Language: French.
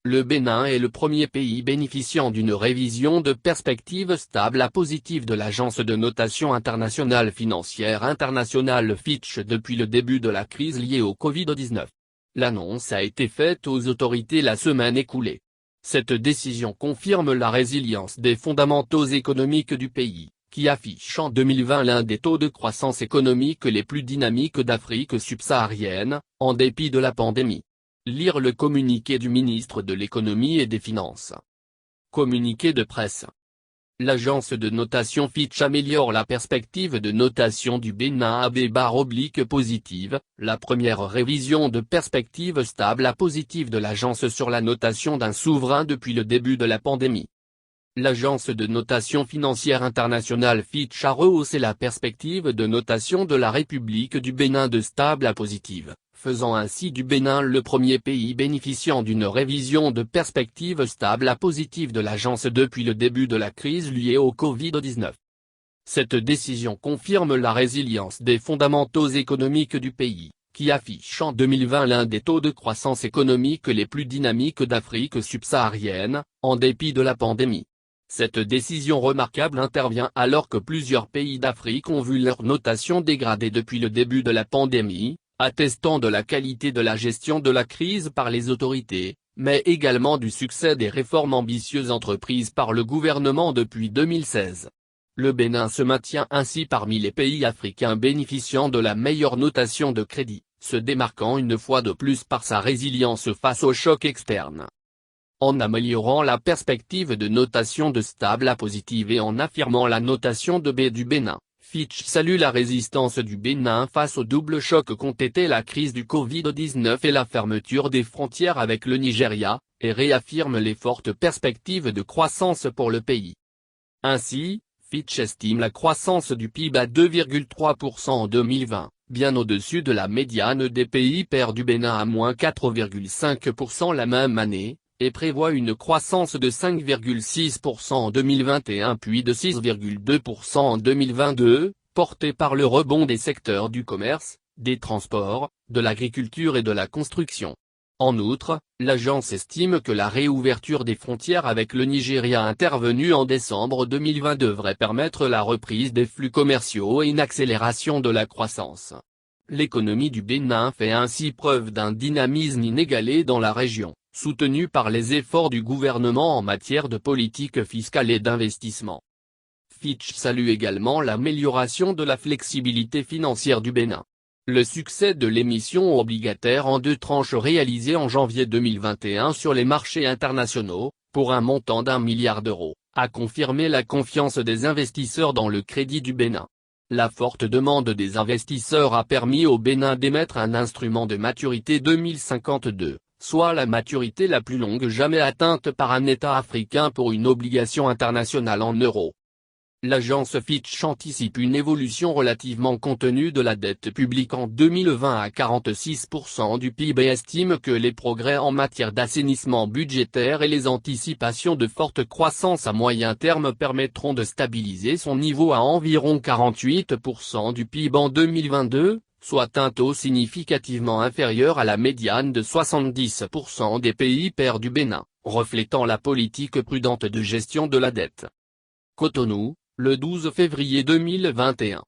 Le Bénin est le premier pays bénéficiant d'une révision de perspective stable à positive de l'agence de notation internationale financière internationale Fitch depuis le début de la crise liée au Covid-19. L'annonce a été faite aux autorités la semaine écoulée. Cette décision confirme la résilience des fondamentaux économiques du pays, qui affiche en 2020 l'un des taux de croissance économique les plus dynamiques d'Afrique subsaharienne, en dépit de la pandémie. Lire le communiqué du ministre de l'économie et des finances. Communiqué de presse. L'agence de notation Fitch améliore la perspective de notation du Bénin à B/positive, la première révision de perspective stable à positive de l'agence sur la notation d'un souverain depuis le début de la pandémie. L'agence de notation financière internationale Fitch a rehaussé la perspective de notation de la République du Bénin de stable à positive, faisant ainsi du Bénin le premier pays bénéficiant d'une révision de perspective stable à positive de l'agence depuis le début de la crise liée au Covid-19. Cette décision confirme la résilience des fondamentaux économiques du pays, qui affiche en 2020 l'un des taux de croissance économique les plus dynamiques d'Afrique subsaharienne, en dépit de la pandémie. Cette décision remarquable intervient alors que plusieurs pays d'Afrique ont vu leur notation dégradée depuis le début de la pandémie, attestant de la qualité de la gestion de la crise par les autorités, mais également du succès des réformes ambitieuses entreprises par le gouvernement depuis 2016. Le Bénin se maintient ainsi parmi les pays africains bénéficiant de la meilleure notation de crédit, se démarquant une fois de plus par sa résilience face aux chocs externes. En améliorant la perspective de notation de stable à positive et en affirmant la notation de B du Bénin, Fitch salue la résistance du Bénin face au double choc qu'ont été la crise du Covid-19 et la fermeture des frontières avec le Nigeria, et réaffirme les fortes perspectives de croissance pour le pays. Ainsi, Fitch estime la croissance du PIB à 2,3% en 2020, bien au-dessus de la médiane des pays pairs du Bénin à moins 4,5% la même année, et prévoit une croissance de 5,6% en 2021 puis de 6,2% en 2022, portée par le rebond des secteurs du commerce, des transports, de l'agriculture et de la construction. En outre, l'agence estime que la réouverture des frontières avec le Nigeria intervenue en décembre 2020 devrait permettre la reprise des flux commerciaux et une accélération de la croissance. L'économie du Bénin fait ainsi preuve d'un dynamisme inégalé dans la région, soutenu par les efforts du gouvernement en matière de politique fiscale et d'investissement. Fitch salue également l'amélioration de la flexibilité financière du Bénin. Le succès de l'émission obligataire en 2 tranches réalisée en janvier 2021 sur les marchés internationaux, pour un montant d'1 milliard d'euros, a confirmé la confiance des investisseurs dans le crédit du Bénin. La forte demande des investisseurs a permis au Bénin d'émettre un instrument de maturité 2052, soit la maturité la plus longue jamais atteinte par un État africain pour une obligation internationale en euros. L'agence Fitch anticipe une évolution relativement contenue de la dette publique en 2020 à 46% du PIB et estime que les progrès en matière d'assainissement budgétaire et les anticipations de forte croissance à moyen terme permettront de stabiliser son niveau à environ 48% du PIB en 2022, soit un taux significativement inférieur à la médiane de 70% des pays pairs du Bénin, reflétant la politique prudente de gestion de la dette. Cotonou, le 12 février 2021.